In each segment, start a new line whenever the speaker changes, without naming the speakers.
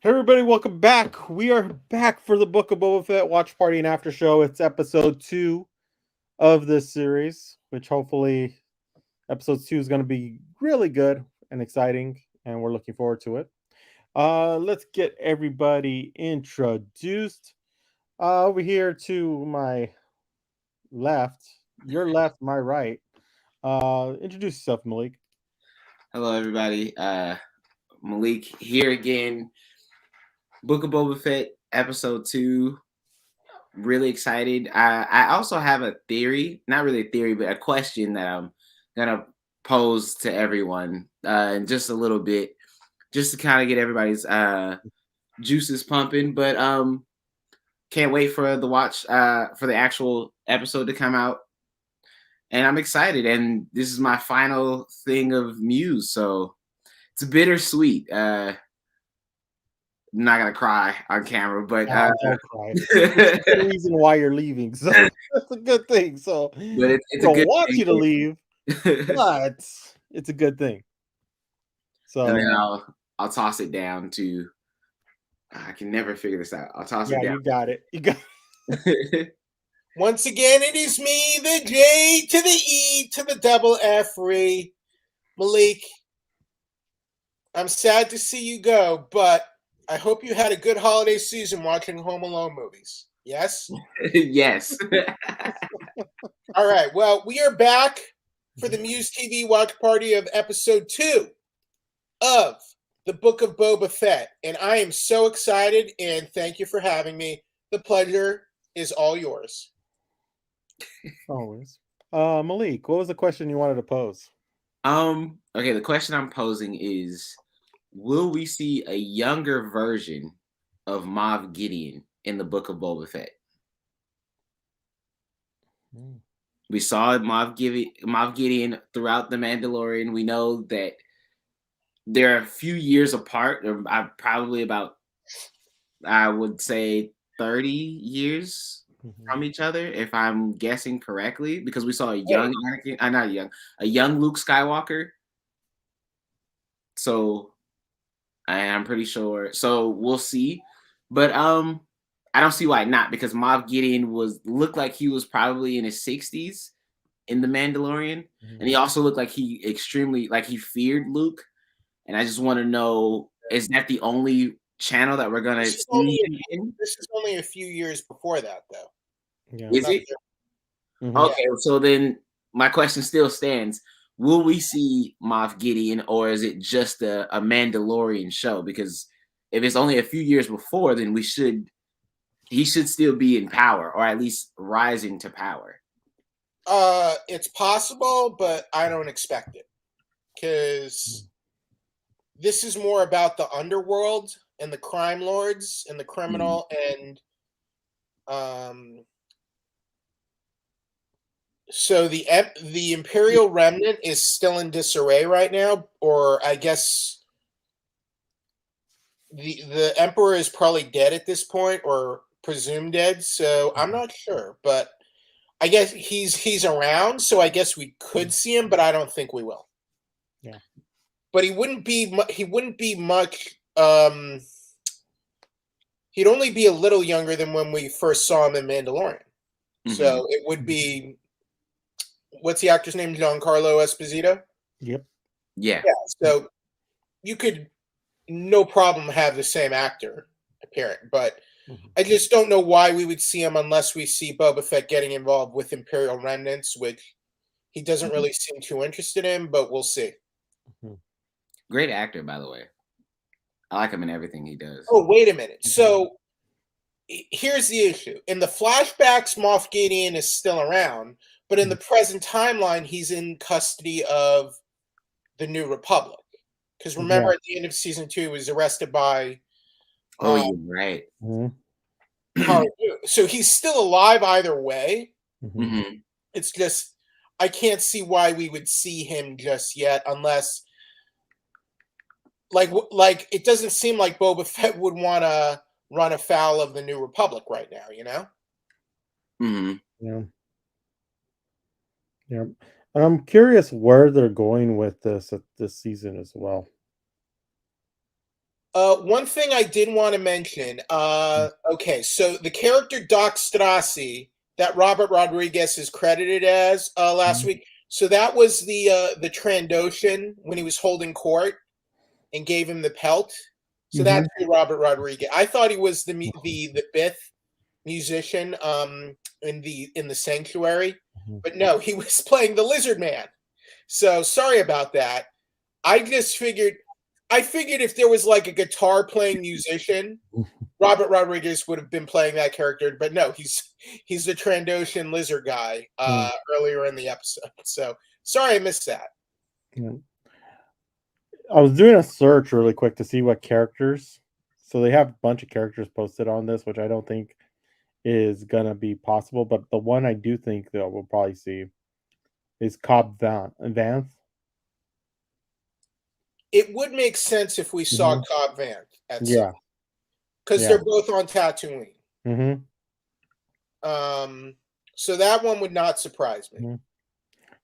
Hey everybody, welcome back. We are back for the Book of Boba Fett watch party and after show. It's episode 2 of this series, which hopefully episode 2 is going to be really good and exciting, and we're looking forward to it. Let's get everybody introduced. Over here to my left, your left, my right. Introduce yourself, Malik.
Hello, everybody. Malik here again. Book of Boba Fett, episode 2. Really excited. I also have a theory, not really a theory, but a question that I'm gonna pose to everyone in just a little bit, just to kind of get everybody's juices pumping. But can't wait for the watch for the actual episode to come out, and I'm excited. And this is my final thing of MUSE, so it's bittersweet. I'm not gonna cry on camera, but
Don't cry. It's the reason why you're leaving, so that's a good thing. So
but
I
it's a
don't
good
want
thing.
you to leave, but it's a good thing.
And then
So
I'll toss it down to. I can never figure this out. I'll toss
yeah,
it down.
you got it. You got
Once again, it is me, the J to the E to the double F -ree. Malik, I'm sad to see you go, but I hope you had a good holiday season watching Home Alone movies. Yes?
Yes.
All right. Well, we are back for the MUSE TV watch party of episode 2 of the Book of Boba Fett. And I am so excited, and thank you for having me. The pleasure is all yours.
always. Malik, what was the question you wanted to pose?
Okay, the question I'm posing is, will we see a younger version of Moff Gideon in the Book of Boba Fett? We saw Moff Gideon throughout the Mandalorian. We know that they're a few years apart, or probably about, I would say, 30 years from each other, if I'm guessing correctly, because we saw a young Anakin, a young Luke Skywalker. So I'm pretty sure. So we'll see, but I don't see why not, because Moff Gideon looked like he was probably in his 60s in the Mandalorian, and he also looked like he feared Luke. And I just want to know, is that the only channel that we're gonna see him in?
This is only a few years before that, though.
Yeah.
Is it? Okay, so then my question still stands. Will we see Moff Gideon, or is it just a Mandalorian show? Because if it's only a few years before, then he should still be in power, or at least rising to power.
It's possible, but I don't expect it, because this is more about the underworld and the crime lords and the criminal and so the Imperial Remnant is still in disarray right now, or I guess the Emperor is probably dead at this point, or presumed dead. So I'm not sure, but I guess he's around. So I guess we could see him, but I don't think we will.
Yeah,
but he wouldn't be much. He'd only be a little younger than when we first saw him in Mandalorian. So it would be, what's the actor's name? Giancarlo Esposito?
Yep.
Yeah.
So you could no problem have the same actor appearing, but I just don't know why we would see him unless we see Boba Fett getting involved with Imperial Remnants, which he doesn't really seem too interested in, but we'll see.
Great actor, by the way. I like him in everything he does.
Oh, wait a minute. So here's the issue. In the flashbacks, Moff Gideon is still around, but in the present timeline, he's in custody of the New Republic. Because remember, at the end of season 2, he was arrested by...
you're right.
So he's still alive either way.
Mm-hmm.
It's just, I can't see why we would see him just yet, unless... Like it doesn't seem like Boba Fett would want to run afoul of the New Republic right now, you know?
Yeah. Yeah. And I'm curious where they're going with this season as well.
One thing I did want to mention. Okay, so the character Doc Strassi that Robert Rodriguez is credited as last week. So that was the Trandoshan when he was holding court and gave him the pelt. So that's who Robert Rodriguez. I thought he was the Bith musician in the Sanctuary, but no, he was playing the Lizard Man. So sorry about that. I figured if there was like a guitar playing musician, Robert Rodriguez would have been playing that character, but no, he's the Trandoshan lizard guy earlier in the episode. So sorry I missed that.
I was doing a search really quick to see what characters. So they have a bunch of characters posted on this, which I don't think is gonna be possible. But the one I do think that we'll probably see is Cobb Vanth.
It would make sense if we saw Cobb Vanth at because they're both on Tatooine. So that one would not surprise me.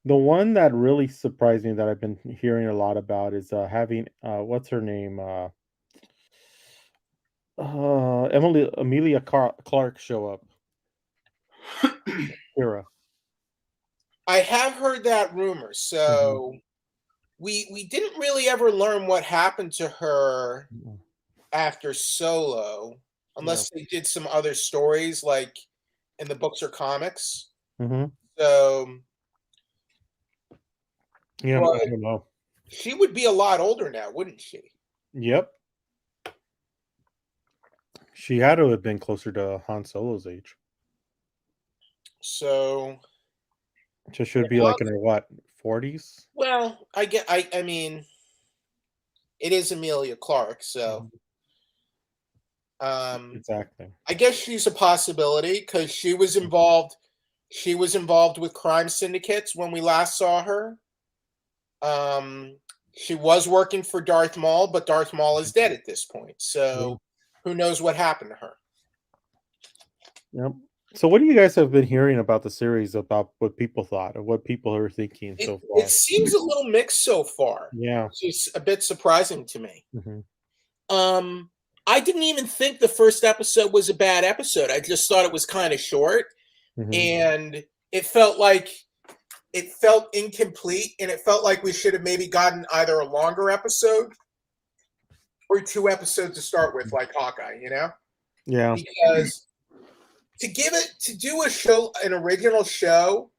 The one that really surprised me that I've been hearing a lot about is having what's her name? Emilia Clarke show up. Kira.
I have heard that rumor. So we didn't really ever learn what happened to her after Solo, unless they did some other stories like in the books or comics. So
yeah, I don't know.
She would be a lot older now, wouldn't she?
Yep. She had to have been closer to Han Solo's age.
So
she should be like in her what, 40s?
Well, I mean, it is Emilia Clarke, so
exactly.
I guess she's a possibility because she was involved. She was involved with crime syndicates when we last saw her. She was working for Darth Maul, but Darth Maul is dead at this point. So who knows what happened to her?
Yep. So what do you guys have been hearing about the series, about what people thought or what people are thinking so far?
It seems a little mixed so far.
Yeah.
Which is a bit surprising to me. I didn't even think the first episode was a bad episode. I just thought it was kind of short. And it felt incomplete, and it felt like we should have maybe gotten either a longer episode or 2 episodes to start with, like Hawkeye, you know?
Yeah.
Because to do an original show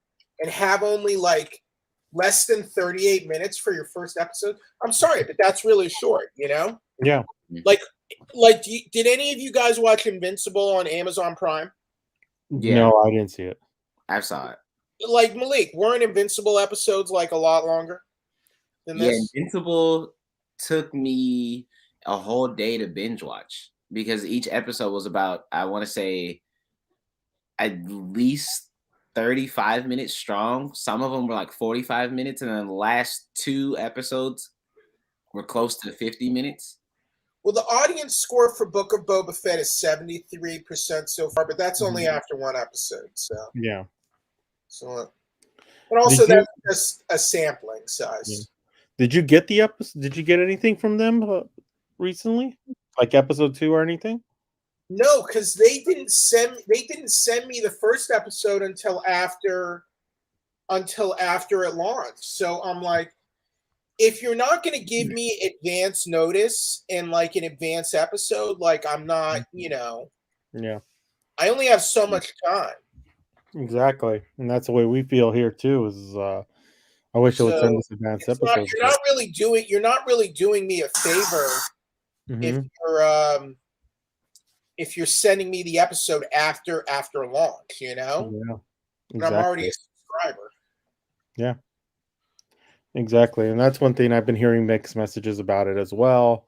and have only like less than 38 minutes for your first episode, I'm sorry, but that's really short, you know?
Yeah.
Like did any of you guys watch Invincible on Amazon Prime?
Yeah.
No, I didn't see it.
I saw it.
Like Malik, weren't Invincible episodes like a lot longer than this?
Invincible took me a whole day to binge watch because each episode was about, I want to say, at least 35 minutes strong. Some of them were like 45 minutes, and then the last 2 episodes were close to 50 minutes.
Well, the audience score for Book of Boba Fett is 73% so far, but that's only after 1 episode. So
yeah.
So, but also that's just a sampling size.
Yeah. Did you get the episode? Did you get anything from them recently, like episode 2 or anything?
No, because they didn't send me the first episode until after it launched. So I'm like, if you're not going to give me advance notice and like an advance episode, like I'm not, you know.
Yeah.
I only have so much time.
Exactly, and that's the way we feel here too. Is I wish it would send us advanced episodes.
You're not really doing me a favor if you're sending me the episode after launch, you know.
Yeah,
exactly. I'm already a subscriber.
Yeah, exactly, and that's one thing I've been hearing mixed messages about it as well.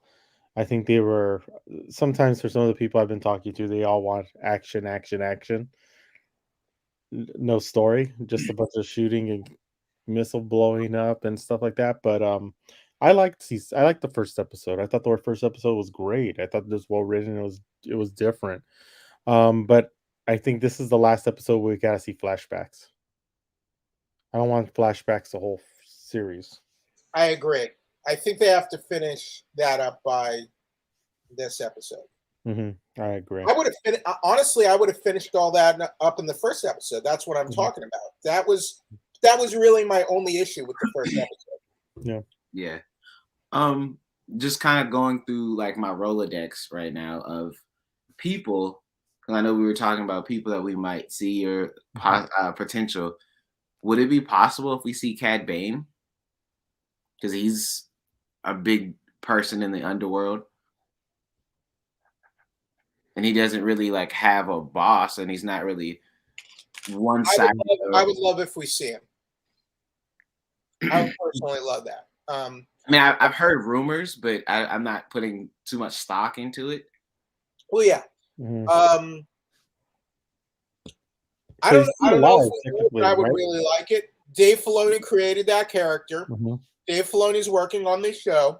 I think they were sometimes, for some of the people I've been talking to, they all want action. No story, just a bunch of shooting and missile blowing up and stuff like that. But I liked the first episode. I thought the first episode was great. I thought it was well written. It was different. But I think this is the last episode where we gotta see flashbacks. I don't want flashbacks the whole series.
I agree. I think they have to finish that up by this episode.
I agree.
I would have honestly, I would have finished all that up in the first episode. That's what I'm talking about. That was really my only issue with the first episode.
Yeah. Just kind of going through like my Rolodex right now of people, because I know we were talking about people that we might see or potential. Would it be possible if we see Cad Bane? Because he's a big person in the underworld. And he doesn't really like have a boss, and he's not really one-sided.
I would love if we see him. I would personally love that.
I mean, I've heard rumors, but I'm not putting too much stock into it.
Well, yeah. I don't know if I would really like it. Dave Filoni created that character. Dave Filoni's working on this show.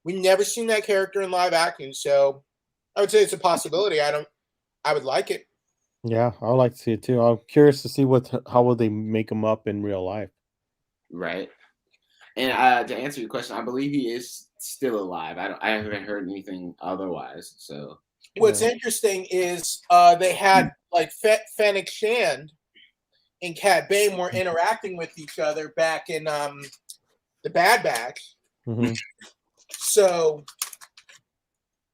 We've never seen that character in live action, so I would say it's a possibility. I would like it.
Yeah, I would like to see it too. I'm curious to see how will they make him up in real life.
Right. And to answer your question, I believe he is still alive. I haven't heard anything otherwise. So
what's interesting is they had like Fennec Shand and Cad Bane were interacting with each other back in the Bad Batch. So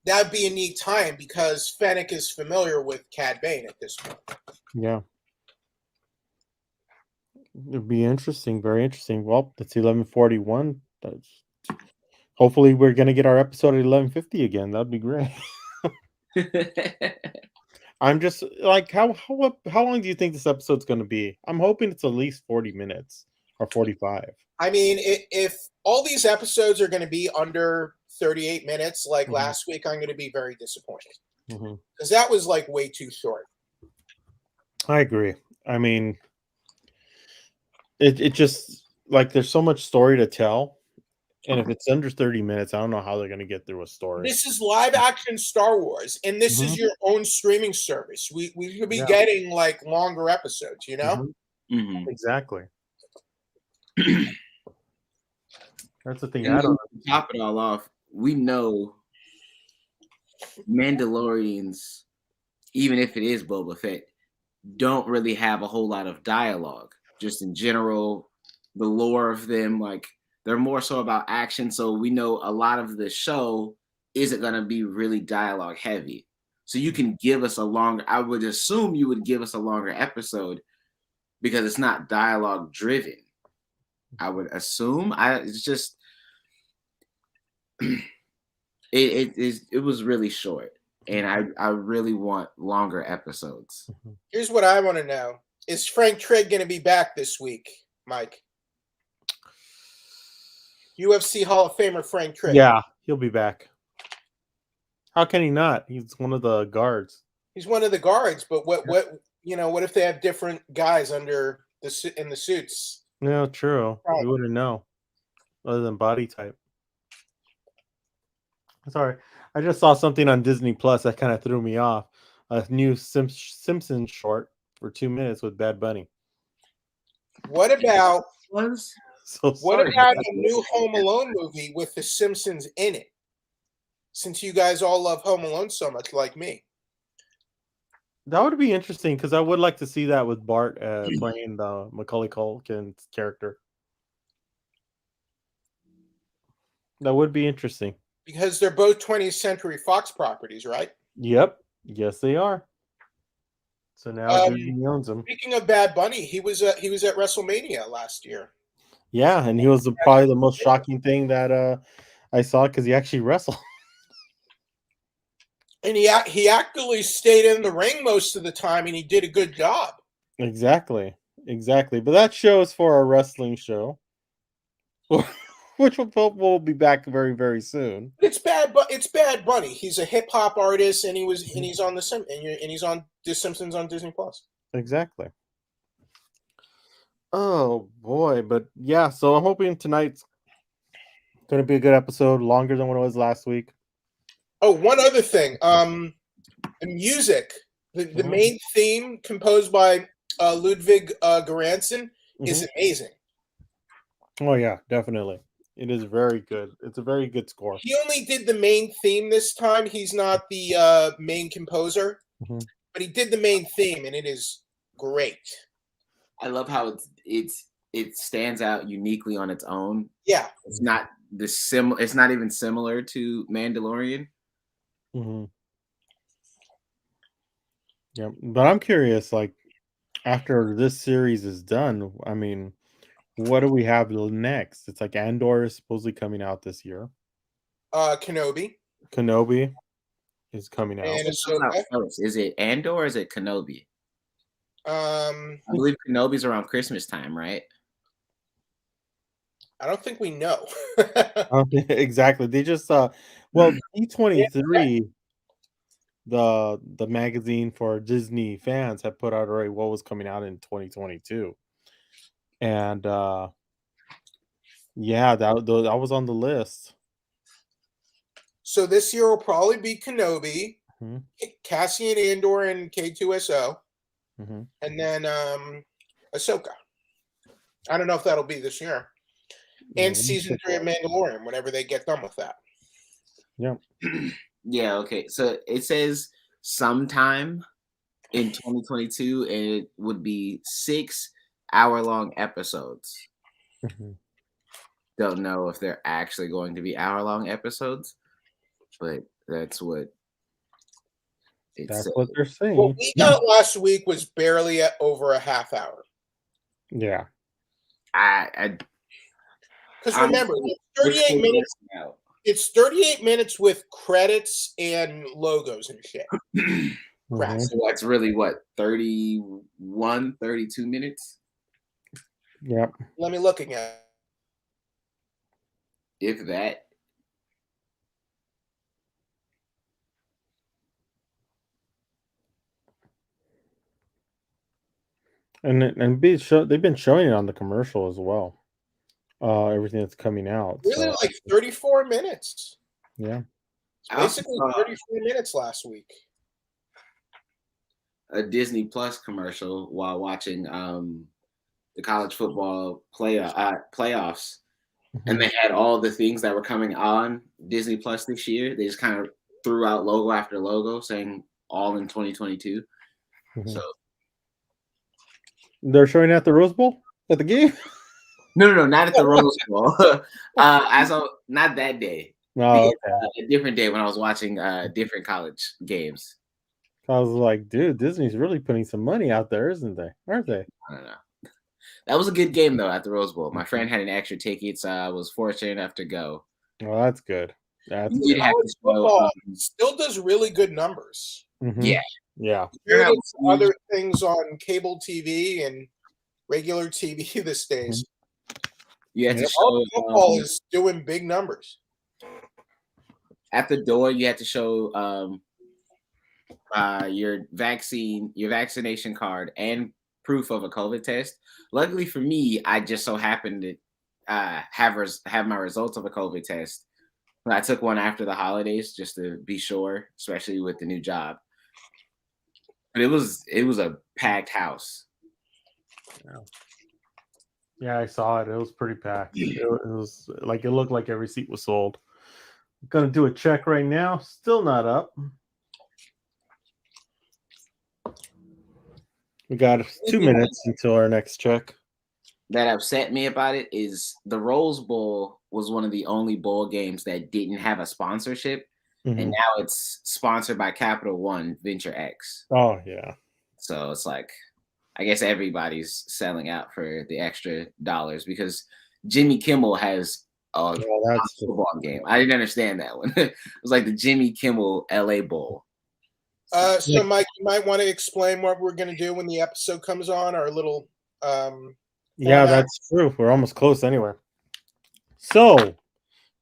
that'd be a neat time because Fennec is familiar with Cad Bane at this point.
Yeah. It'd be interesting, very interesting. Well, it's 11:41. Hopefully we're gonna get our episode at 11:50 again. That'd be great. I'm just like, how long do you think this episode's gonna be? I'm hoping it's at least 40 minutes or 45.
I mean, if all these episodes are going to be under 38 minutes, like last week, I'm going to be very disappointed because that was like way too short.
I agree. I mean, it just like there's so much story to tell, and if it's under 30 minutes, I don't know how they're going to get through a story.
This is live action Star Wars, and this is your own streaming service. We should be getting like longer episodes, you know?
Exactly. That's the thing.
And I don't know. To top it all off, we know Mandalorians, even if it is Boba Fett, don't really have a whole lot of dialogue. Just in general, the lore of them, like they're more so about action. So we know a lot of the show isn't going to be really dialogue heavy. So you can give us a longer, I would assume you would give us a longer episode because it's not dialogue driven. I would assume. It's just it was really short, and I really want longer episodes.
Here's what I want to know: is Frank Trigg going to be back this week, Mike? UFC Hall of Famer Frank Trigg.
Yeah, he'll be back. How can he not? He's one of the guards.
He's one of the guards, but what if they have different guys in the suits?
No, true. We wouldn't know, other than body type. Sorry, I just saw something on Disney Plus that kind of threw me off. A new Simpsons short for 2 minutes with Bad Bunny.
What about
what
about a new Home Alone movie with the Simpsons in it? Since you guys all love Home Alone so much, like me.
That would be interesting because I would like to see that with Bart playing the Macaulay Culkin's character. That would be interesting.
Because they're both 20th Century Fox properties, right?
Yep. Yes, they are. So now Disney owns them.
Speaking of Bad Bunny, he was at WrestleMania last year.
Yeah, and he was probably the most shocking thing that I saw because he actually wrestled.
And he actually stayed in the ring most of the time, and he did a good job.
Exactly. But that show is for our wrestling show, which will be back very, very soon.
It's Bad Bunny. He's a hip hop artist, and he's on he's on The Simpsons on Disney Plus.
Exactly. Oh boy, but yeah. So I'm hoping tonight's going to be a good episode, longer than what it was last week.
Oh, one other thing. The music, the main theme composed by Ludwig Göransson is amazing.
Oh yeah, definitely. It is very good. It's a very good score.
He only did the main theme this time. He's not the main composer, but he did the main theme, and it is great.
I love how it stands out uniquely on its own.
Yeah,
it's not It's not even similar to Mandalorian.
Yeah, but I'm curious. Like after this series is done, I mean, what do we have next? It's like Andor is supposedly coming out this year.
Kenobi
is coming out.
and Ahsoka.
Is it Andor or is it Kenobi? I believe Kenobi's around Christmas time, right?
I don't think we know.
Exactly. They just D23, the magazine for Disney fans, had put out already what was coming out in 2022, and yeah, that was on the list.
So this year will probably be Kenobi, Cassian Andor, and K2SO, and then Ahsoka. I don't know if that'll be this year. And season 3 of Mandalorian, whenever they get done with that.
Yeah.
Yeah, okay. So it says sometime in 2022, and it would be 6-hour-long episodes. Don't know if they're actually going to be hour-long episodes, but that's what
what they're saying.
What we got last week was barely over a half hour.
Yeah.
Because remember, it's 38 minutes. It's 38 minutes with credits and logos and shit.
So that's really what, 31, 32 minutes?
Yep.
Let me look again.
If that.
And they've been showing it on the commercial as well. Everything that's coming out.
Really, like 34 minutes.
Yeah.
Basically 34 minutes last week.
A Disney Plus commercial while watching the college football playoffs. And they had all the things that were coming on Disney Plus this year. They just kind of threw out logo after logo saying all in 2022. So
they're showing at the Rose Bowl at the game?
No, not at the Rose Bowl. Not that day.
Oh, okay.
A different day when I was watching different college games.
I was like, dude, Disney's really putting some money out there, isn't they? Aren't they?
I don't know. That was a good game though at the Rose Bowl. My friend had an extra ticket, so I was fortunate enough to go.
Well, that's good.
Football still does really good numbers.
Yeah.
Compared to other things on cable TV and regular TV these days. Football is doing big numbers.
At the door, you had to show your vaccination card and proof of a COVID test. Luckily for me, I just so happened to have my results of a COVID test. I took one after the holidays just to be sure, especially with the new job. But it was a packed house.
Yeah, I saw it. It was pretty packed. It was like it looked like every seat was sold. I'm gonna do a check right now. Still not up. We got 2 minutes until our next check.
That upset me about it is the Rose Bowl was one of the only bowl games that didn't have a sponsorship, and now it's sponsored by Capital One Venture X.
Oh yeah.
So it's like, I guess everybody's selling out for the extra dollars because Jimmy Kimmel has a football game. I didn't understand that one. It was like the Jimmy Kimmel LA Bowl.
So Mike, you might want to explain what we're going to do when the episode comes on, our little
yeah, that's true. We're almost close anyway. So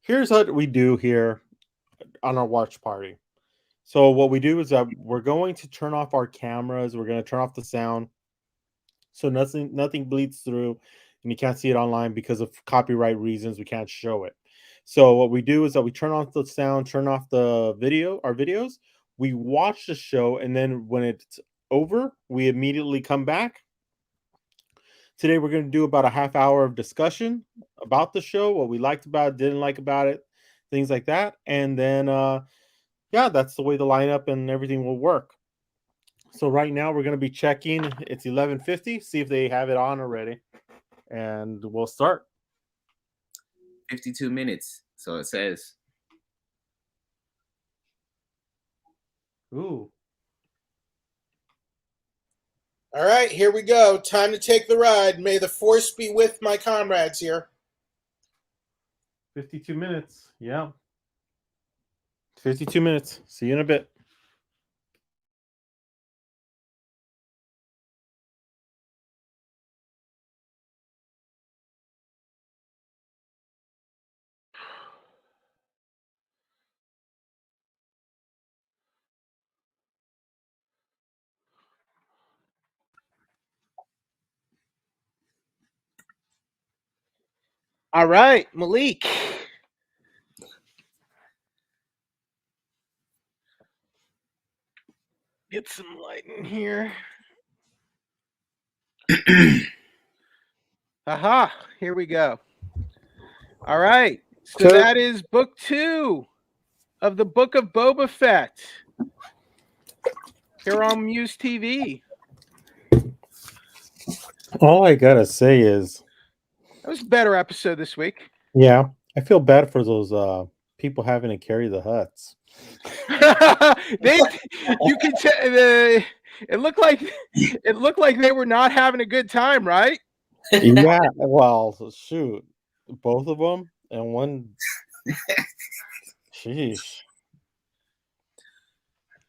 here's what we do here on our watch party. So what we do is that we're going to turn off our cameras. We're going to turn off the sound, so nothing bleeds through, and you can't see it online because of copyright reasons. We can't show it. So what we do is that we turn off the sound, turn off the video, our videos. We watch the show, and then when it's over, we immediately come back, Today we're going to do about a half hour of discussion about the show, what we liked about it, didn't like about it, things like that. And then, that's the way the lineup and everything will work. So right now we're going to be checking. It's 11:50. See if they have it on already, and we'll start.
52 minutes. So it says.
Ooh.
All right, here we go. Time to take the ride. May the force be with my comrades here.
52 minutes. Yeah. 52 minutes. See you in a bit.
All right, Malik. Get some light in here. Aha, here we go. All right, so that is book 2 of the Book of Boba Fett here on MUSE TV.
All I gotta say is
that was a better episode this week.
Yeah, I feel bad for those people having to carry the huts.
You could tell it looked like they were not having a good time, right?
Yeah, well, shoot, both of them and one. Sheesh.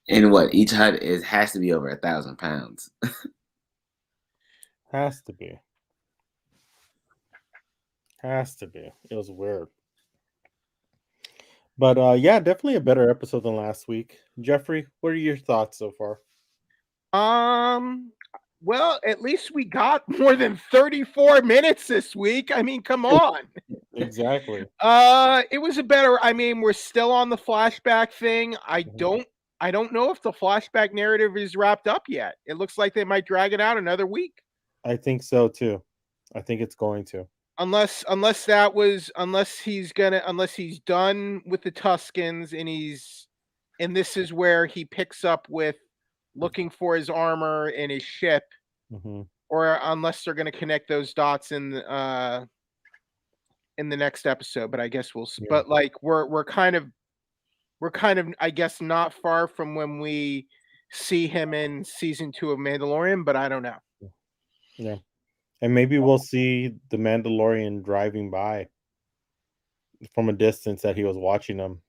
And what each hut has to be over 1,000 pounds.
Has to be. It was weird. But definitely a better episode than last week. Jeffrey, what are your thoughts so far?
Well, at least we got more than 34 minutes this week. I mean, come on.
Exactly.
It was a better. I mean, we're still on the flashback thing. I don't know if the flashback narrative is wrapped up yet. It looks like they might drag it out another week.
I think so too. I think it's going to.
Unless he's done with the Tuskens and this is where he picks up with looking for his armor and his ship, or unless they're going to connect those dots in the next episode. But I guess we'll. Yeah. But like we're kind of I guess not far from when we see him in season 2 of Mandalorian, but I don't know.
Yeah. And maybe we'll see the Mandalorian driving by from a distance that he was watching them.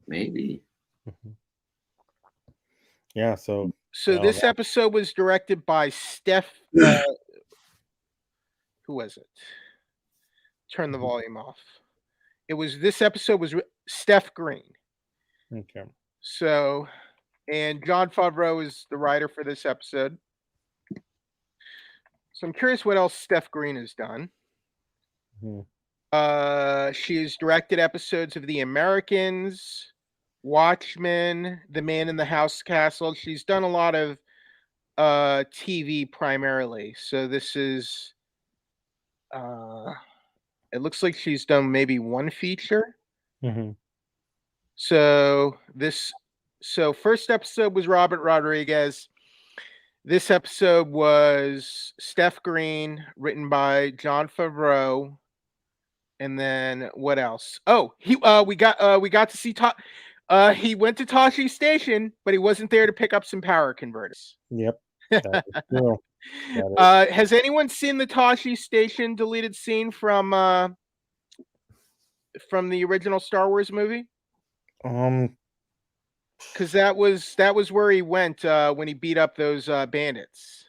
Maybe.
Yeah, so
this episode was directed by Steph. Who was it? Turn the volume off. This episode was Steph Green.
Okay.
So, and Jon Favreau is the writer for this episode. So I'm curious what else Steph Green has done. She has directed episodes of The Americans, Watchmen, The Man in the House Castle. She's done a lot of TV primarily. So this is it looks like she's done maybe one feature. So first episode was Robert Rodriguez. This episode was Steph Green, written by Jon Favreau. And then what else? Oh, we got to see he went to Tosche Station, but he wasn't there to pick up some power converters.
Yep.
Has anyone seen the Tosche Station deleted scene from the original Star Wars movie? Because that was where he went when he beat up those bandits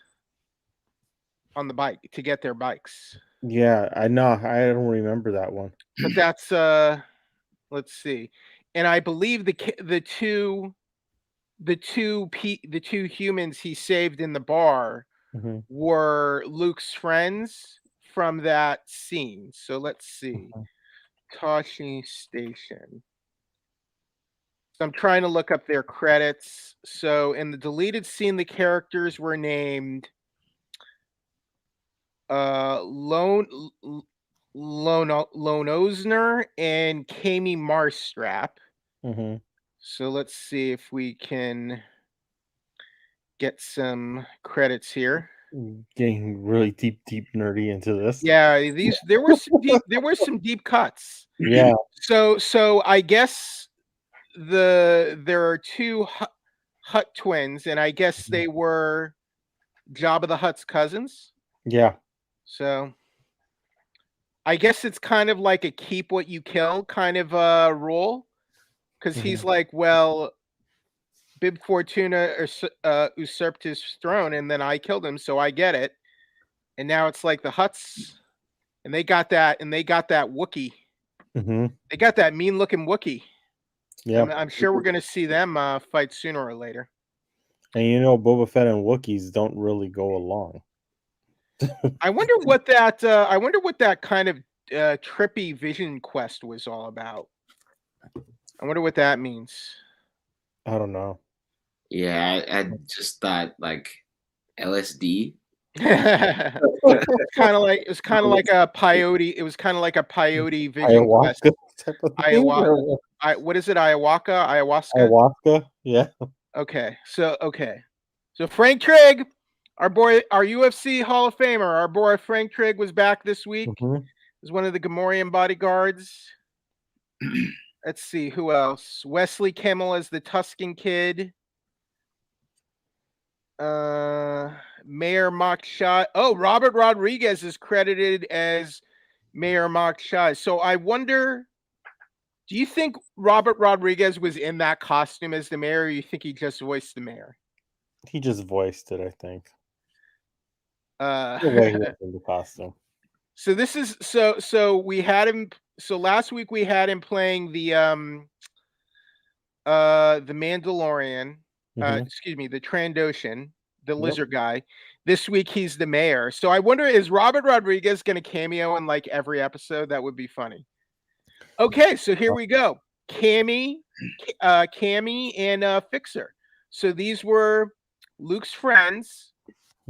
on the bike to get their bikes.
Yeah, I know. I don't remember that one.
But that's let's see. And I believe the two humans he saved in the bar were Luke's friends from that scene. So let's see. Tosche Station. So I'm trying to look up their credits. So in the deleted scene, the characters were named
Lone Osner and Kami Marstrap.
Mm-hmm.
So let's see if we can get some credits here.
Getting really deep nerdy into this.
Yeah, there were some deep cuts.
Yeah.
So I guess there are two Hutt twins, and I guess they were Jabba the Hutt's cousins.
Yeah.
So I guess it's kind of like a keep what you kill kind of rule, because he's like, well, Bib Fortuna usurped his throne, and then I killed him, so I get it. And now it's like the Hutts, and they got that Wookiee.
Mm-hmm.
They got that mean-looking Wookiee.
Yeah.
I'm sure we're going to see them fight sooner or later.
And Boba Fett and Wookiees don't really go along.
I wonder what that kind of trippy vision quest was all about. I wonder what that means.
I don't know.
Yeah, I just thought like LSD.
It's kind of like a peyote. It was kind of like a peyote vision quest. Ayahuasca. What is it? Ayahuasca.
Ayahuasca. Yeah.
Okay. So Frank Trigg, our UFC Hall of Famer, our boy Frank Trigg was back this week.
Mm-hmm.
As one of the Gamorrean bodyguards. Let's see who else. Wesley Kimmel as the Tusken Kid. Mayor Mock Shai. Oh, Robert Rodriguez is credited as Mayor Mock Shai. So I wonder, do you think Robert Rodriguez was in that costume as the mayor, or you think he just voiced the mayor?
He just voiced it, I think.
The
way he was in the costume.
So this is so we had him. So last week we had him playing the Mandalorian. Excuse me, the Trandoshan, the lizard guy. This week he's the mayor. So I wonder, is Robert Rodriguez going to cameo in like every episode? That would be funny. Okay, so here we go. Cammy, and Fixer. So these were Luke's friends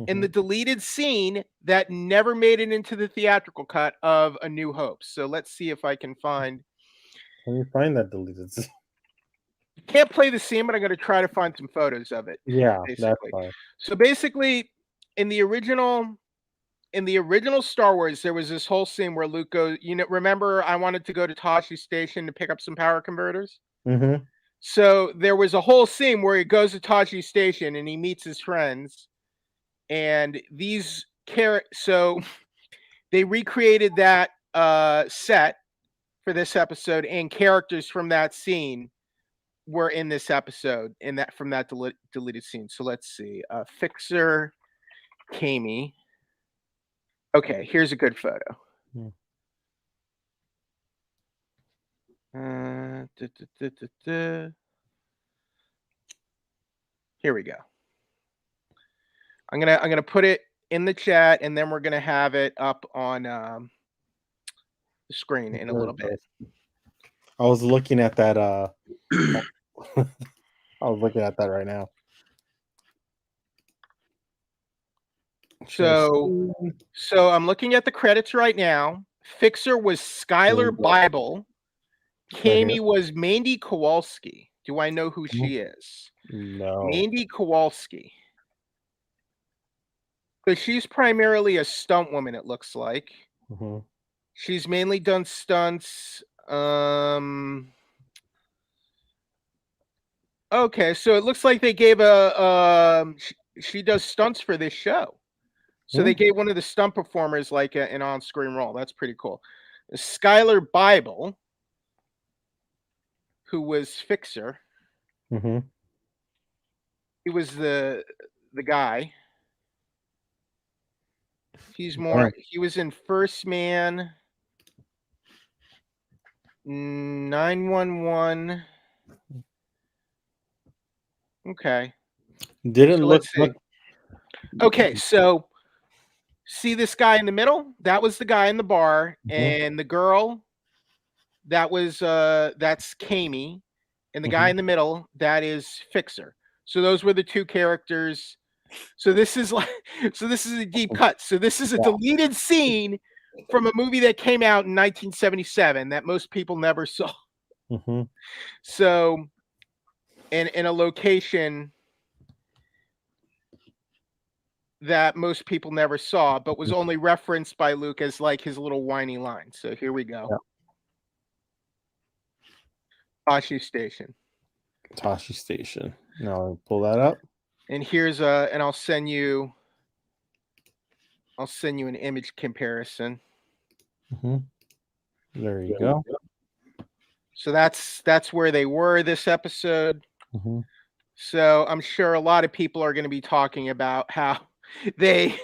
in the deleted scene that never made it into the theatrical cut of A New Hope. So let's see if I can find.
Can you find that deleted scene?
Can't play the scene, but I'm going to try to find some photos of it.
Yeah,
basically.
that's fine.
So basically, in the original Star Wars, there was this whole scene where Luke goes, remember I wanted to go to Tashi Station to pick up some power converters?
Mm-hmm.
So there was a whole scene where he goes to Tashi Station and he meets his friends. And these so they recreated that set for this episode, and characters from that scene were in this episode from that deleted scene. So let's see. Fixer, Kami. Okay, here's a good photo. Here we go. I'm gonna put it in the chat, and then we're gonna have it up on the screen in a little bit.
I was looking at that. I was looking at that right now.
So I'm looking at the credits right now. Fixer was Skylar Bible. Kami was Mandy Kowalski. Do I know who she is?
No.
Mandy Kowalski. Because she's primarily a stunt woman, it looks like.
Mm-hmm.
She's mainly done stunts. Okay, so it looks like they gave she does stunts for this show. So they gave one of the stunt performers like an on-screen role. That's pretty cool. Skylar Bible, who was Fixer.
Mm-hmm.
He was the guy. He's more. He was in First Man, 911. Okay.
Didn't look.
Okay, so see this guy in the middle? That was the guy in the bar, and the girl. That's Kami, and the guy in the middle, that is Fixer. So those were the two characters So this is a deep cut. So this is a deleted scene from a movie that came out in 1977 that most people never saw.
Mm-hmm.
So, in a location that most people never saw, but was only referenced by Luke as like his little whiny line. So here we go. Tashi Station.
Tashi Station. Now I'll pull that up.
And here's and I'll send you an image comparison.
Mm-hmm. There you go.
So that's where they were this episode.
Mm-hmm.
So I'm sure a lot of people are going to be talking about how they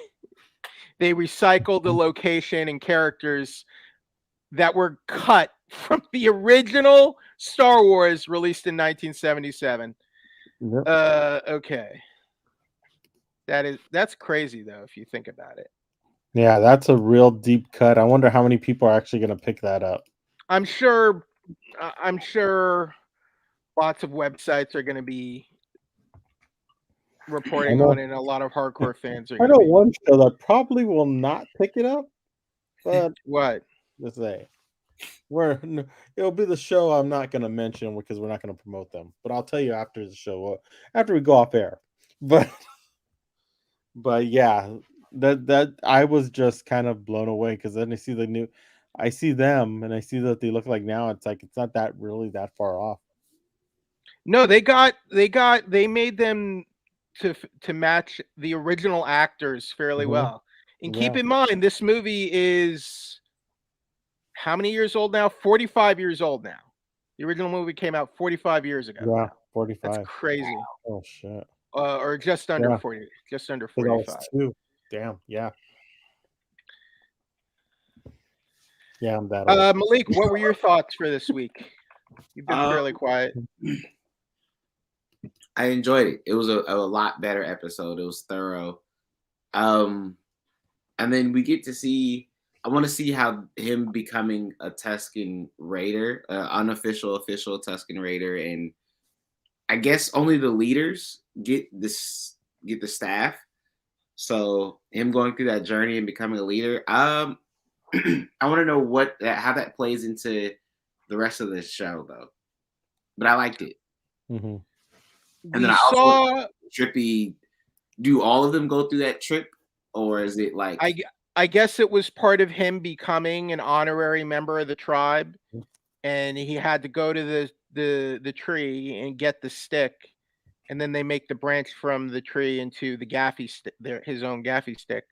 recycled the location and characters that were cut from the original Star Wars released in 1977.
Yep.
Okay. That's crazy though, if you think about it.
Yeah, that's a real deep cut. I wonder how many people are actually going to pick that up.
I'm sure lots of websites are going to be reporting on it, and a lot of hardcore fans are
I
going
know
to be.
one show that probably will not pick it up, but
What?
let's say it'll be the show I'm not going to mention because we're not going to promote them. But I'll tell you after the show, after we go off air. But yeah, that I was just kind of blown away because then I see them and I see that they look like now. It's like it's not that really that far off.
No, they made them to match the original actors fairly well. And keep in mind, this movie is how many years old now? 45 years old now. The original movie came out 45 years ago.
Yeah, 45.
That's crazy.
Oh shit.
Or just under 40, just under 45.
Damn, yeah. Yeah, I'm that
old. Malik, what were your thoughts for this week? You've been fairly quiet.
I enjoyed it. It was a lot better episode. It was thorough. And then we get to see, I want to see how him becoming a Tusken Raider, unofficial, official Tusken Raider, and I guess only the leaders get the staff. So him going through that journey and becoming a leader. I want to know how that plays into the rest of the show, though. But I liked it.
Mm-hmm.
And then I also Trippy. Do all of them go through that trip, or is it like?
I guess it was part of him becoming an honorary member of the tribe, and he had to go to the tree and get the stick, and then they make the branch from the tree into the gaffy stick, his own gaffy stick,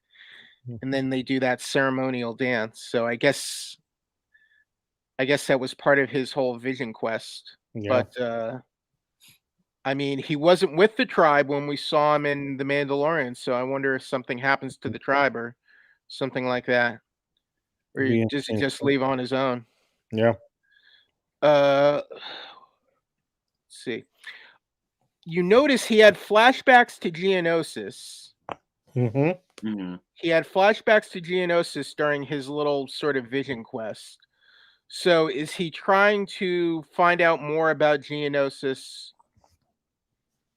and then they do that ceremonial dance. So I guess that was part of his whole vision quest. Yeah. But I mean, he wasn't with the tribe when we saw him in The Mandalorian, so I wonder if something happens to the tribe or something like that, or does he just leave on his own?
Yeah.
Let's see. You notice he had flashbacks to Geonosis.
Mm-hmm. Mm-hmm.
He had flashbacks to Geonosis during his little sort of vision quest. So is he trying to find out more about Geonosis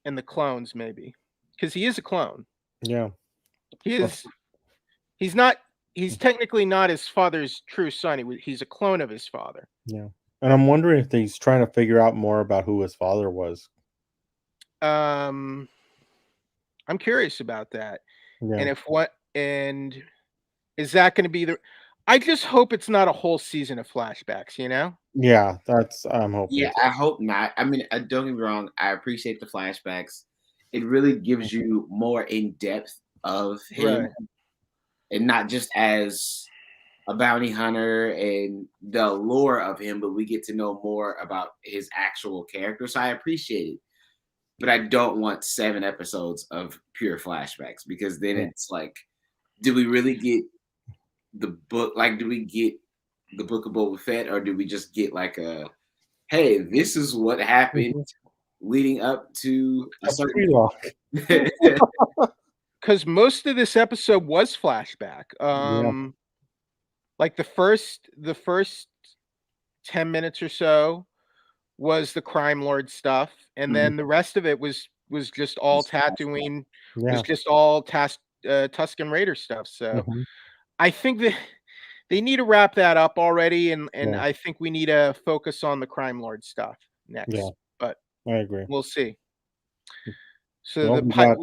and the clones, maybe? Because he is a clone.
Yeah.
He is. He's technically not his father's true son. He's a clone of his father.
Yeah. And I'm wondering if he's trying to figure out more about who his father was.
I'm curious about that. Yeah. And is that going to be I just hope it's not a whole season of flashbacks, you know?
Yeah, I'm hoping.
Yeah, I hope not. I mean, don't get me wrong. I appreciate the flashbacks. It really gives you more in depth of him, right, and not just as a bounty hunter and the lore of him, but we get to know more about his actual character. So I appreciate it, but I don't want 7 episodes of pure flashbacks, because then it's like, do we really get the book? Like, do we get the Book of Boba Fett, or do we just get like a, hey, this is what happened leading up to a certain
because most of this episode was flashback. Like the first 10 minutes or so was the crime lord stuff, and then the rest of it was was just all Tatooine,
Yeah.
was just all Tusken Raider stuff. So
Mhm.
I think that they need to wrap that up already, and
Yeah.
I think we need to focus on the crime lord stuff next.
Yeah.
But
I agree.
we'll see. So
Well,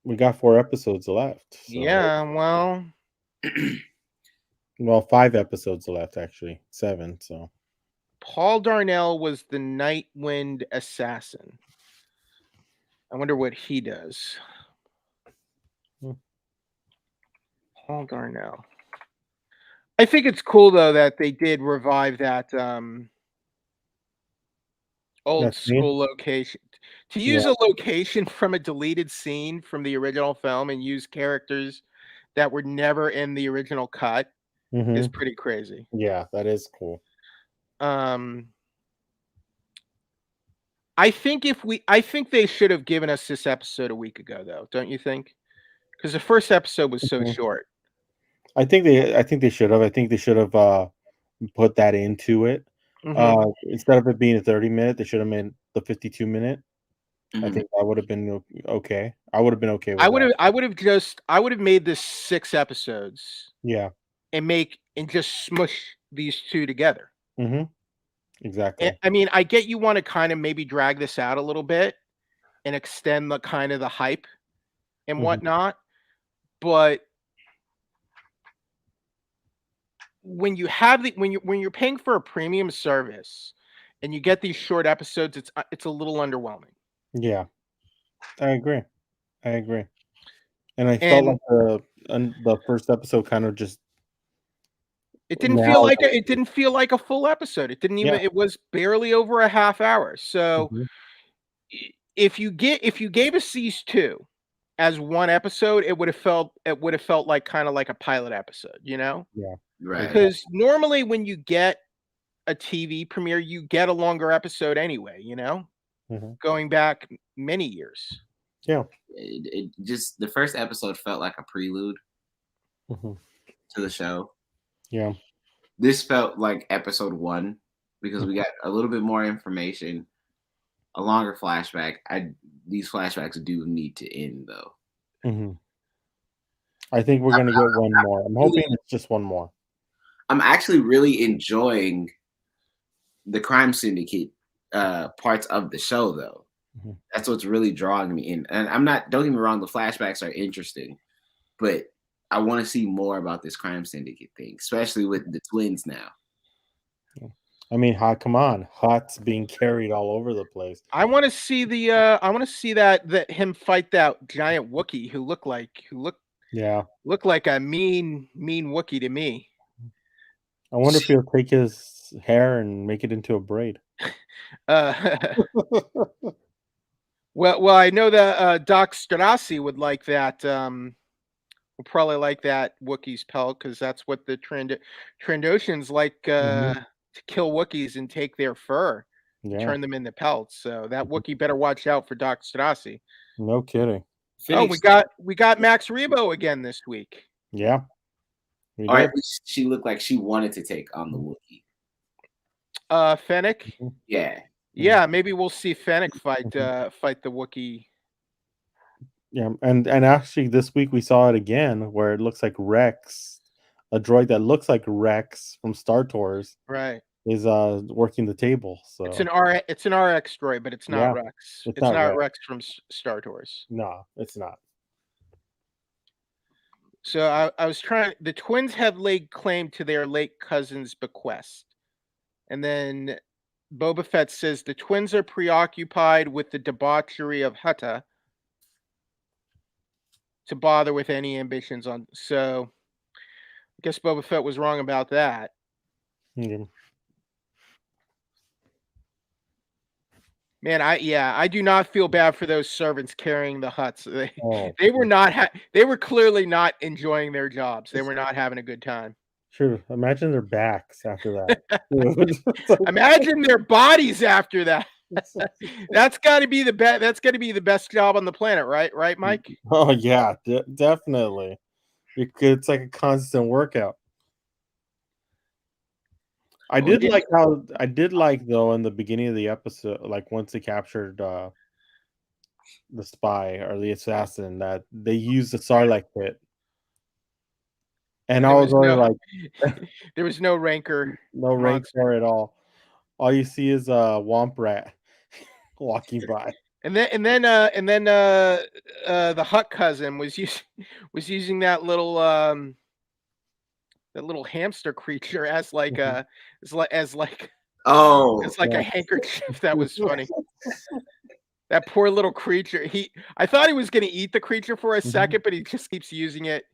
we got 4 episodes left. So.
yeah,
Well, 5 episodes left actually. 7. So.
Paul Darnell was the Nightwind assassin. I wonder what he does.
Hmm.
Paul Darnell. I think it's cool though that they did revive that old school location. To use a location from a deleted scene from the original film and use characters that were never in the original cut is pretty crazy.
Yeah, that is cool.
I think they should have given us this episode a week ago though, don't you think? Because the first episode was so short.
I think they should have. I think they should have put that into it. Instead of it being a 30-minute, they should have made the 52-minute. I think that would have been okay. I would have been okay with that.
I would have made this 6 episodes.
Yeah.
And just smush these 2 together.
Exactly.
I mean, I get you want to kind of maybe drag this out a little bit and extend the kind of the hype and whatnot, but when you're paying for a premium service and you get these short episodes, it's a little underwhelming.
Yeah, I agree. And I felt like the first episode kind of just
it didn't feel like a full episode. It didn't even. It was barely over a half hour. So if you gave us these 2 as one episode, it would have felt like kind of like a pilot episode, you know?
Yeah.
Right.
Because normally when you get a TV premiere, you get a longer episode anyway, you know? Going back many years.
Yeah.
It just the first episode felt like a prelude to the show.
Yeah.
This felt like episode 1 because we got a little bit more information, a longer flashback. These flashbacks do need to end though.
I think we're gonna get one more. I'm hoping it's just one more.
I'm actually really enjoying the crime syndicate parts of the show though. That's what's really drawing me in. And don't get me wrong, the flashbacks are interesting, but I want to see more about this crime syndicate thing, especially with the twins now.
I mean, come on, Hutt's being carried all over the place.
I want to see that him fight that giant Wookiee who looked like a mean Wookiee to me.
I wonder if he'll take his hair and make it into a braid.
Well, I know that Doc Strassi would like that. Will probably like that Wookiee's pelt because that's what the Trandoshans like to kill Wookiees and take their fur, turn them into pelts. So that Wookiee better watch out for Doc Strassi.
No kidding.
We got Max Rebo again this week.
Yeah.
Or at least she looked like she wanted to take on the Wookiee.
Fennec. Yeah. Maybe we'll see Fennec fight the Wookiee.
Yeah, and actually this week we saw it again where it looks like Rex, a droid that looks like Rex from Star Tours,
right,
is working the table. So
it's an RX droid, but it's not Rex. It's not Rex from Star Tours.
No, it's not.
So I was trying. The twins have laid claim to their late cousin's bequest, and then Boba Fett says the twins are preoccupied with the debauchery of Hutta to bother with any ambitions on. So I guess Boba Fett was wrong about that. Man, I do not feel bad for those servants carrying the Hutts. They were clearly not enjoying their jobs. They were not having a good time.
Sure. Imagine their backs after that.
Imagine their bodies after that. That's got to be the best. That's got to be the best job on the planet, right? Right, Mike?
Oh yeah, definitely. It's like a constant workout. I did like though in the beginning of the episode, like once they captured the spy or the assassin that they used the Sarlacc pit. And I was already like,
there was no rancor.
no rank for it at all. All you see is a womp rat walking by.
And then the Hutt cousin was using that little hamster creature as like a
Oh,
it's like a handkerchief. That was funny. That poor little creature. I thought he was going to eat the creature for a second, but he just keeps using it.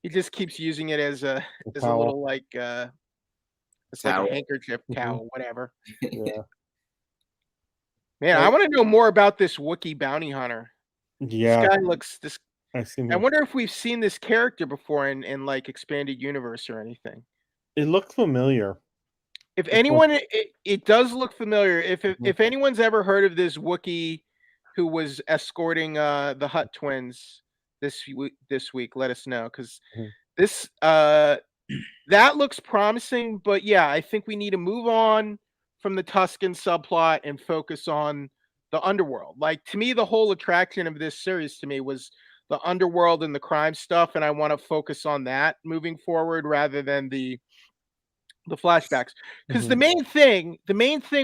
He just keeps using it as a little like it's like a handkerchief, towel, whatever.
Yeah.
Man, I want to know more about this Wookiee bounty hunter.
Yeah.
This guy looks
I
wonder if we've seen this character before in like expanded universe or anything.
It looked familiar.
If anyone, it does look familiar. If anyone's ever heard of this Wookiee who was escorting the Hutt twins this week, let us know, because this that looks promising. But yeah, I think we need to move on from the Tusken subplot and focus on the underworld. Like, to me, the whole attraction of this series to me was the underworld and the crime stuff, and I want to focus on that moving forward rather than the flashbacks, because the main thing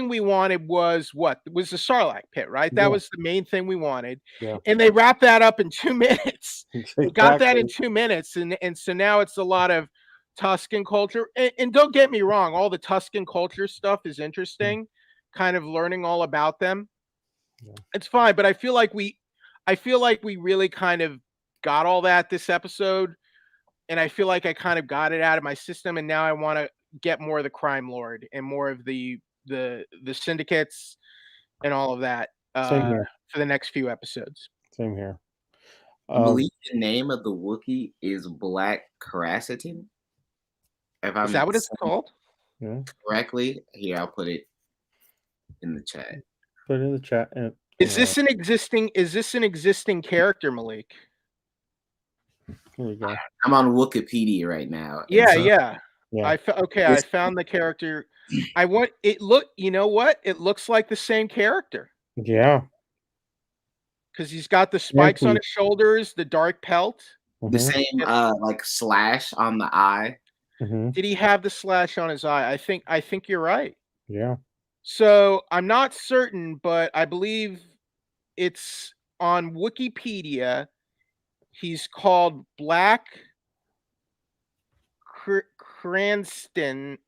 we wanted was the Sarlacc pit, right? That was the main thing we wanted, and they wrapped that up in 2 minutes.
Exactly.
Got that in 2 minutes, and so now it's a lot of Tusken culture. And don't get me wrong, all the Tusken culture stuff is interesting, kind of learning all about them. It's fine, but I feel like we really kind of got all that this episode, and I feel like I kind of got it out of my system, and now I want to get more of the crime lord and more of the syndicates and all of that for the next few episodes.
Same here.
I believe the name of the Wookiee is Black Crassitin.
Is that what it's called?
Correctly, here I'll put it in the chat.
Put it in the chat.
Is this an existing character, Malik?
Here we go.
I'm on Wikipedia right now.
Yeah.
I found the character. You know what? It looks like the same character.
Yeah.
Because he's got the spikes on his shoulders, the dark pelt.
The same like slash on the eye.
Did he have the slash on his eye? I think you're right.
Yeah.
So I'm not certain, but I believe it's on Wikipedia. He's called Black Chrysantin,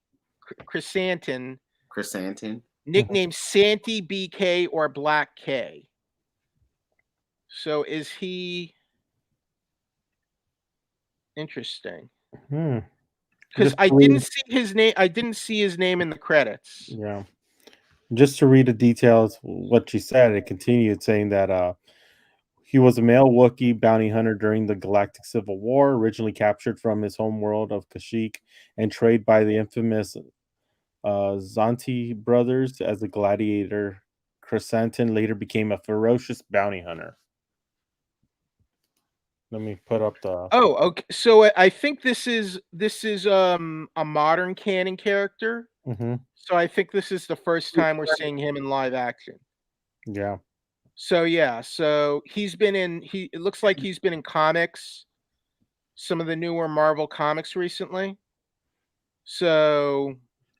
nicknamed Santy BK or Black K. So is he interesting? Because I didn't see his name. I didn't see his name in the credits.
Yeah. Just to read the details, what she said, it continued saying that he was a male Wookiee bounty hunter during the Galactic Civil War, originally captured from his home world of Kashyyyk and traded by the infamous Zanti brothers as a gladiator. Chrysantin later became a ferocious bounty hunter. Let me put up the...
Oh, okay. So I think this is a modern canon character. So I think this is the first time we're seeing him in live action.
Yeah.
So yeah, so it looks like he's been in comics, some of the newer Marvel comics recently. So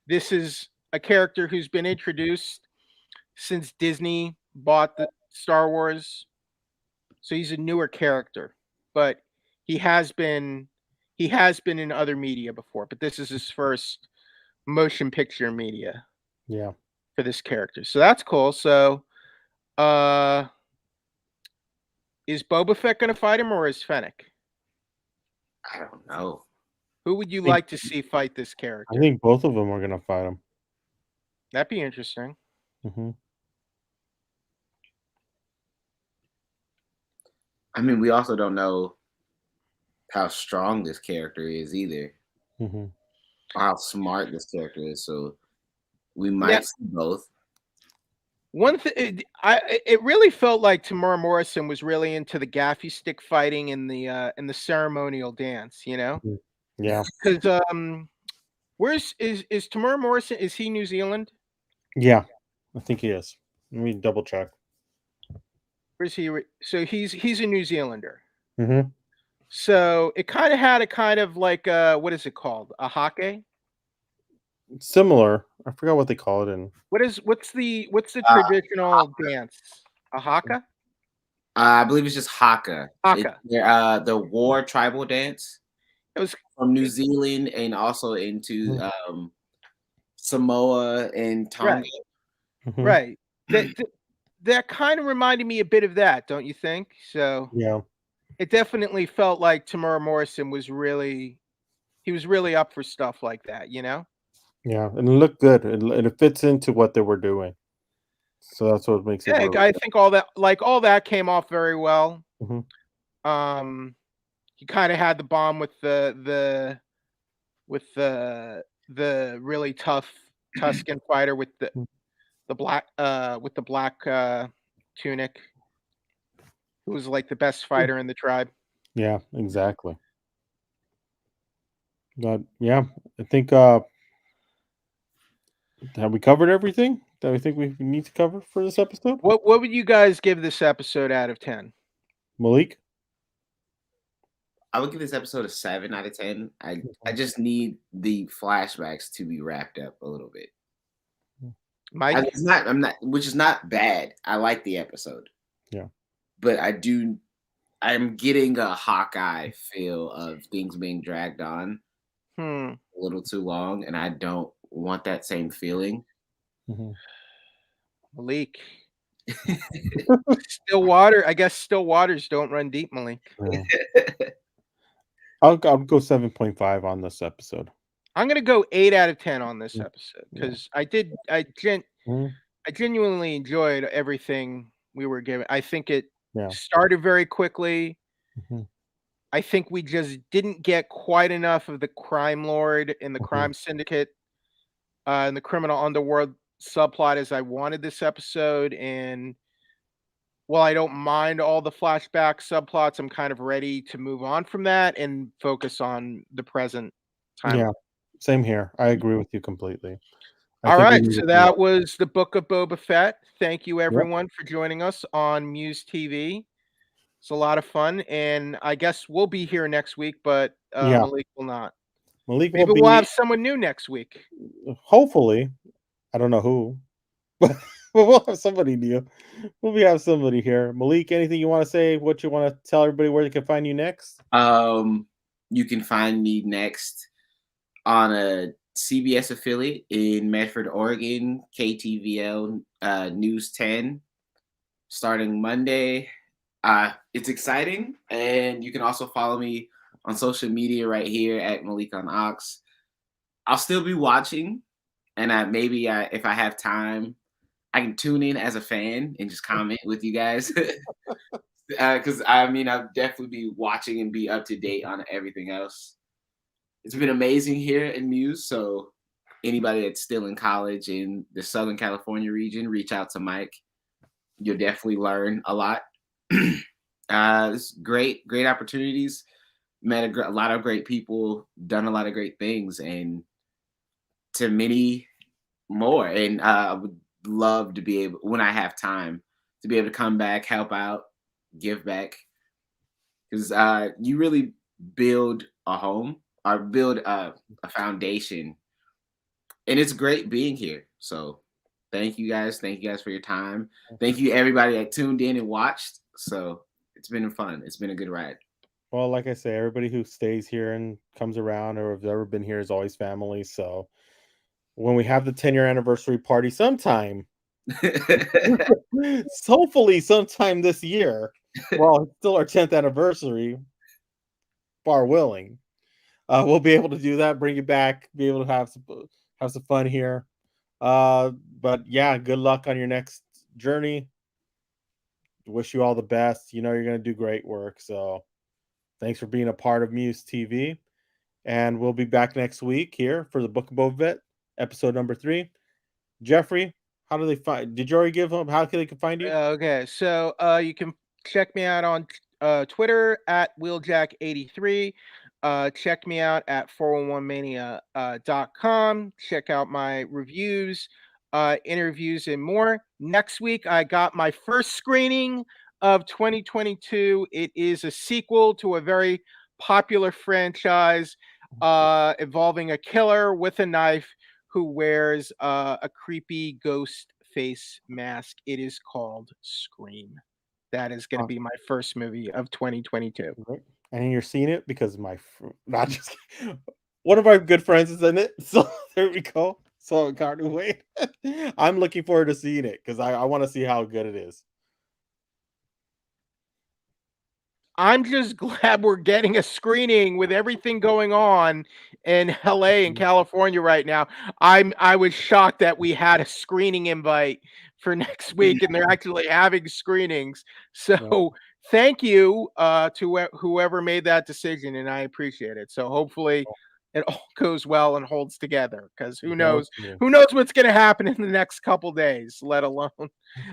this is a character who's been introduced since Disney bought the Star Wars. So he's a newer character, but he has been in other media before, but this is his first motion picture media.
Yeah.
For this character. So that's cool. So is Boba Fett going to fight him, or is Fennec?
I don't know.
Who would you like to see fight this character?
I think both of them are going to fight him.
That'd be interesting.
I mean, we also don't know how strong this character is either, or how smart this character is. So we might see both.
One thing, it really felt like Tamora Morrison was really into the gaffy stick fighting in the ceremonial dance, you know?
Yeah.
Because where's is Tamora Morrison? Is he New Zealand?
Yeah, I think he is. Let me double check.
Where's he? So he's a New Zealander.
Mm-hmm.
So it kind of had a kind of like what is it called? A hake?
Similar. I forgot what they call it in.
What's the traditional dance? A haka?
I believe it's just haka.
Haka.
The war tribal dance.
It was
from New Zealand and also into Samoa and Tonga.
Right. That kind of reminded me a bit of that, don't you think? So
Yeah.
it definitely felt like Tamara Morrison was really up for stuff like that, you know?
Yeah, and it looked good. It fits into what they were doing. So that's what makes it
Yeah,
really
I
good.
think all that came off very well.
Mhm.
He kind of had the bomb with the really tough Tuscan fighter with the black tunic, who was like the best fighter in the tribe.
Yeah, exactly. But yeah, I think have we covered everything that we think we need to cover for this episode?
What would you guys give this episode out of 10?
Malik?
I would give this episode a 7 out of 10. I just need the flashbacks to be wrapped up a little bit.
Mike?
Which is not bad. I like the episode.
Yeah.
But I'm getting a Hawkeye feel of things being dragged on a little too long, and I don't want that same feeling.
Malik. Stillwater. I guess still waters don't run deep, Malik.
Yeah. I'll go 7.5 on this episode.
I'm gonna go 8 out of 10 on this episode because I genuinely enjoyed everything we were given. I think it started very quickly. I think we just didn't get quite enough of the crime lord and the crime syndicate and the criminal underworld subplot as I wanted this episode. And while I don't mind all the flashback subplots, I'm kind of ready to move on from that and focus on the present time.
Yeah, same here. I agree with you completely.
All right, so that was the Book of Boba Fett. Thank you, everyone, for joining us on MUSE TV. It's a lot of fun, and I guess we'll be here next week, but Malik will not. Maybe we'll have someone new next week.
Hopefully. I don't know who, but we'll have somebody new. We'll have somebody here. Malik, anything you want to say? What you want to tell everybody where they can find you next?
You can find me next on a CBS affiliate in Medford, Oregon, KTVL News 10, starting Monday. It's exciting, and you can also follow me on social media right here at Malik on Ox. I'll still be watching, and if I have time, I can tune in as a fan and just comment with you guys. Because I'll definitely be watching and be up to date on everything else. It's been amazing here in Muse. So anybody that's still in college in the Southern California region, reach out to Mike. You'll definitely learn a lot. It's great opportunities. Met a lot of great people, done a lot of great things, and to many more. And I would love to be able, when I have time, to be able to come back, help out, give back. Because you really build a home or build a foundation. And it's great being here. So thank you guys. Thank you guys for your time. Thank you everybody that tuned in and watched. So it's been fun. It's been a good ride.
Well, like I say, everybody who stays here and comes around or has ever been here is always family. So when we have the 10-year anniversary party sometime, hopefully sometime this year, well, it's still our 10th anniversary, bar willing, we'll be able to do that, bring you back, be able to have some fun here. But yeah, good luck on your next journey. Wish you all the best. You know you're going to do great work. So thanks for being a part of Muse TV. And we'll be back next week here for the Book of Boba Fett, episode number 3. Jeffrey, how do they find? Did you already give them how they can find you?
Okay, so you can check me out on Twitter at wheeljack83. Check me out at 411mania.com. Check out my reviews, interviews, and more. Next week, I got my first screening of 2022. It is a sequel to a very popular franchise involving a killer with a knife who wears a creepy ghost face mask. It is called Scream. That is going to be my first movie of 2022.
Right. And you're seeing it because not just one of our good friends is in it. So there we go. So I can't wait. I'm looking forward to seeing it because I want to see how good it is.
I'm just glad we're getting a screening with everything going on in LA and California right now. I was shocked that we had a screening invite for next week and they're actually having screenings. So thank you to whoever made that decision, and I appreciate it. So hopefully it all goes well and holds together, because who knows what's going to happen in the next couple days, let alone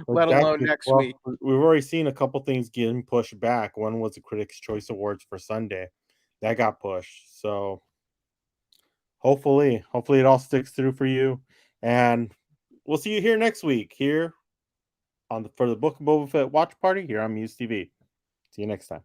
Exactly.
next
Well,
week.
we've already seen a couple things getting pushed back. One was the Critics' Choice Awards for Sunday. That got pushed. So hopefully it all sticks through for you. And we'll see you here next week here for the Book of Boba Fett watch party here on MUSE TV. See you next time.